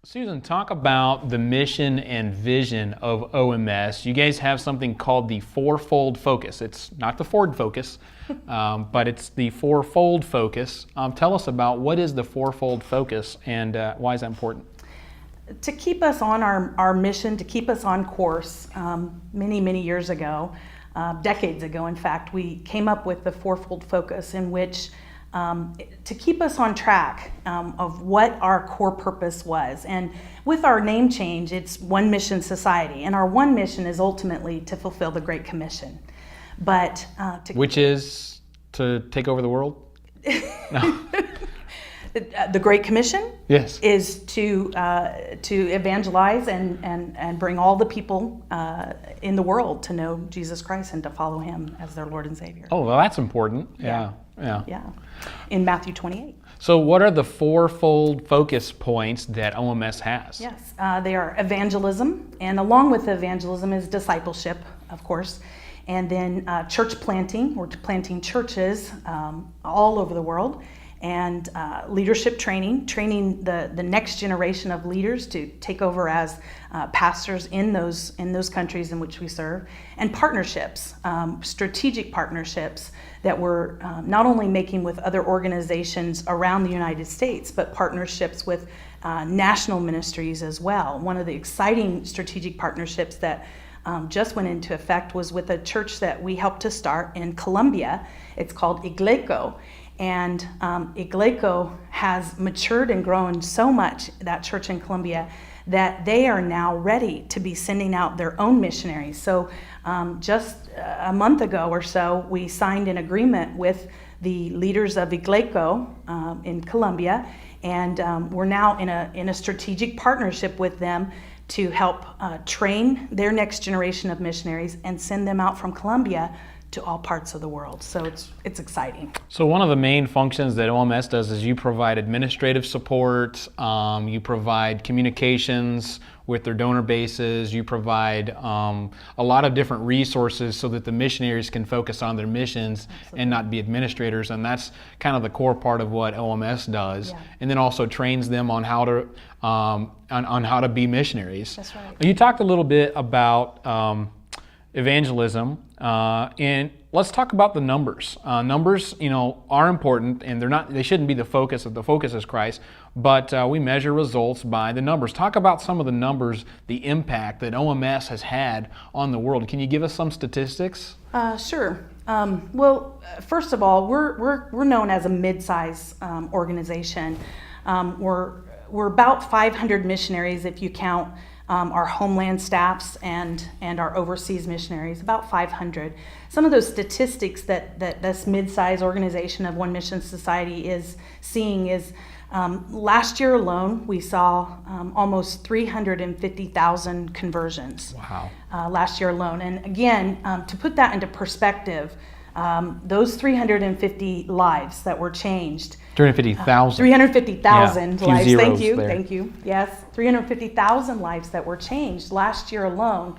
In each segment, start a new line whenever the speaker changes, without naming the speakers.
Susan, talk about the mission and vision of OMS. You guys have something called the Fourfold Focus. It's not the Ford Focus, but it's the Fourfold Focus. Tell us about what is the Fourfold Focus and why is that important?
To keep us on our mission, to keep us on course, many years ago, decades ago in fact, we came up with the Fourfold Focus in which to keep us on track of what our core purpose was. And with our name change, it's One Mission Society. And our one mission is ultimately to fulfill the Great Commission. But
which is to take over the world? No.
The Great Commission,
yes,
is to evangelize and bring all the people in the world to know Jesus Christ and to follow Him as their Lord and Savior.
Oh, well, that's important. Yeah.
In Matthew 28.
So what are the fourfold focus points that OMS has?
Yes, they are evangelism, and along with evangelism is discipleship, of course, and then church planting. We're planting churches all over the world, and leadership training the next generation of leaders to take over as pastors in those countries in which we serve, and partnerships, strategic partnerships that we're not only making with other organizations around the United States, but partnerships with national ministries as well. One of the exciting strategic partnerships that just went into effect was with a church that we helped to start in Colombia. It's called Igleco. And Igleco has matured and grown so much, that church in Colombia, that they are now ready to be sending out their own missionaries. So just a month ago or so, we signed an agreement with the leaders of Igleco in Colombia, and we're now in a strategic partnership with them to help train their next generation of missionaries and send them out from Colombia to all parts of the world. So it's exciting.
So one of the main functions that OMS does is you provide administrative support, you provide communications with their donor bases, you provide a lot of different resources so that the missionaries can focus on their missions. Absolutely. And not be administrators, and that's kind of the core part of what OMS does. Yeah. And then also trains them on how to on how to be missionaries.
That's right.
You talked a little bit about evangelism, and let's talk about the numbers. Numbers, are important, and they shouldn't be the focus. The focus is Christ, but we measure results by the numbers. Talk about some of the numbers, the impact that OMS has had on the world. Can you give us some statistics?
Sure. Well, first of all, we're known as a mid-size organization. We're about 500 missionaries if you count our homeland staffs and our overseas missionaries, about 500. Some of those statistics that this mid-size organization of One Mission Society is seeing is last year alone, we saw almost 350,000 conversions.
Wow.
Last year alone. And again, to put that into perspective, those 350 lives that were changed.
350,000.
350,000
yeah,
lives.
There.
Thank you. Yes, 350,000 lives that were changed last year alone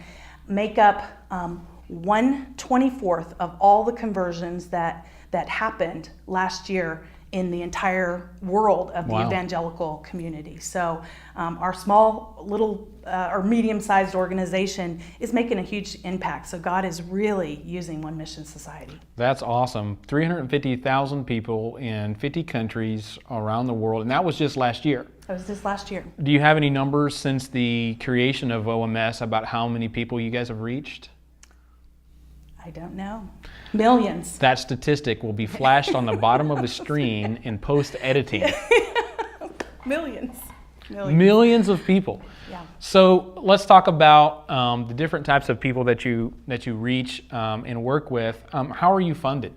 make up 1/24 of all the conversions that happened last year in the entire world of the evangelical community. So our small, little, or medium-sized organization is making a huge impact. So God is really using One Mission Society.
That's awesome. 350,000 people in 50 countries around the world, and that was just last year.
That was just last year.
Do you have any numbers since the creation of OMS about how many people you guys have reached?
I don't know. Millions.
That statistic will be flashed on the bottom of the screen in post-editing.
Millions.
Millions of people.
Yeah.
So let's talk about the different types of people that you reach and work with. How are you funded?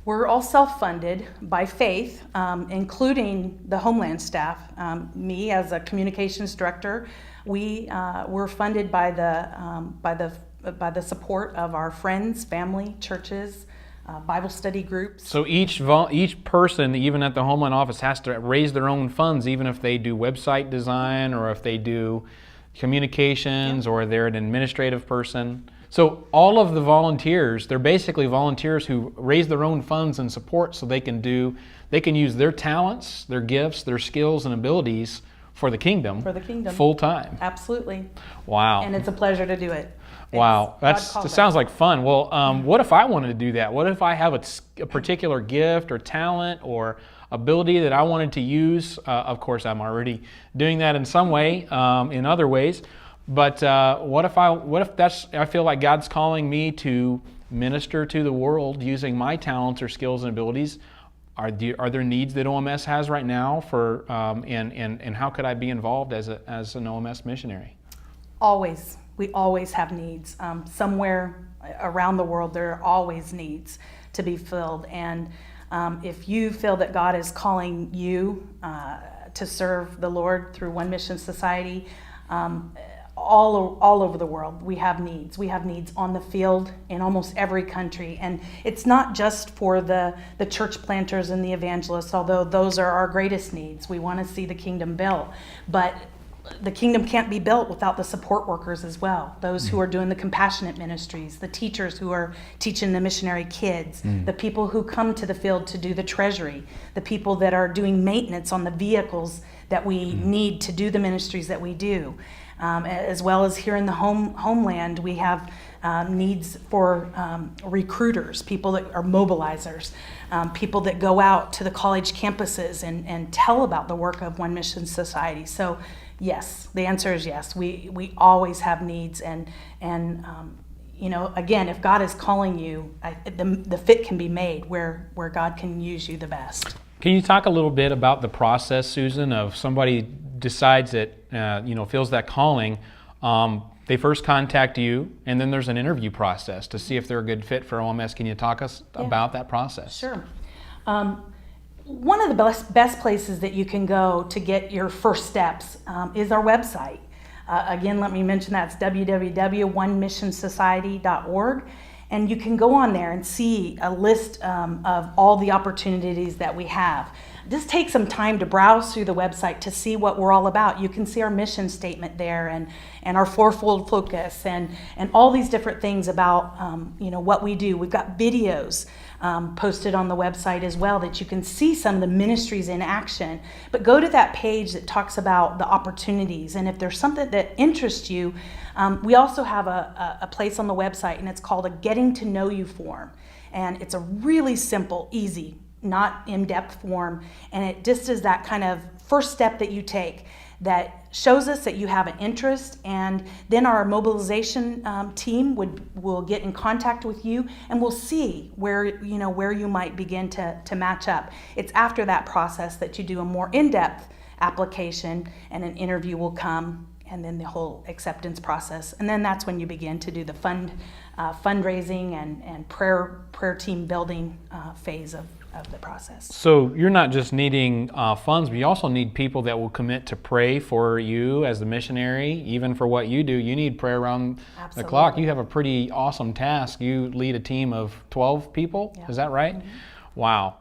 We're all self-funded by faith, including the homeland staff. Me as a communications director, we're funded by the support of our friends, family, churches, Bible study groups.
So each person, even at the Homeland Office, has to raise their own funds, even if they do website design or if they do communications or they're an administrative person. So all of the volunteers, they're basically volunteers who raise their own funds and support so they can use their talents, their gifts, their skills and abilities for the kingdom.
For the kingdom.
Full time.
Absolutely.
Wow.
And it's a pleasure to do it.
Wow, that sounds like fun. Well, what if I wanted to do that? What if I have a particular gift or talent or ability that I wanted to use? Of course, I'm already doing that in some way, in other ways. But what if I feel like God's calling me to minister to the world using my talents or skills and abilities? Are there needs that OMS has right now for and how could I be involved as an OMS missionary?
Always. We always have needs. Somewhere around the world, there are always needs to be filled. And if you feel that God is calling you to serve the Lord through One Mission Society, all over the world, we have needs. We have needs on the field in almost every country. And it's not just for the church planters and the evangelists, although those are our greatest needs. We want to see the kingdom built. But the kingdom can't be built without the support workers as well. Those who are doing the compassionate ministries, the teachers who are teaching the missionary kids, the people who come to the field to do the treasury, the people that are doing maintenance on the vehicles that we need to do the ministries that we do. As well as here in the homeland, we have needs for recruiters, people that are mobilizers, people that go out to the college campuses and tell about the work of One Mission Society. So yes, the answer is yes. We always have needs, and again, if God is calling you, the fit can be made where God can use you the best.
Can you talk a little bit about the process, Susan, of somebody decides that feels that calling? They first contact you, and then there's an interview process to see if they're a good fit for OMS. Can you talk us about that process?
Sure. One of the best places that you can go to get your first steps is our website. Again, let me mention that it's www.onemissonsociety.org. And you can go on there and see a list of all the opportunities that we have. Just take some time to browse through the website to see what we're all about. You can see our mission statement there and our Fourfold Focus and all these different things about what we do. We've got videos posted on the website as well that you can see some of the ministries in action. But go to that page that talks about the opportunities, and if there's something that interests you, we also have a place on the website, and it's called a Getting to Know You form. And it's a really simple, easy, not in-depth form, and it just is that kind of first step that you take that shows us that you have an interest, and then our mobilization team will get in contact with you, and we'll see where you might begin to match up. It's after that process that you do a more in-depth application, and an interview will come, and then the whole acceptance process, and then that's when you begin to do the fundraising and prayer team building phase of the process.
So you're not just needing funds, but you also need people that will commit to pray for you as the missionary, even for what you do. You need prayer around the clock. You have a pretty awesome task. You lead a team of 12 people, is that right? Mm-hmm. Wow.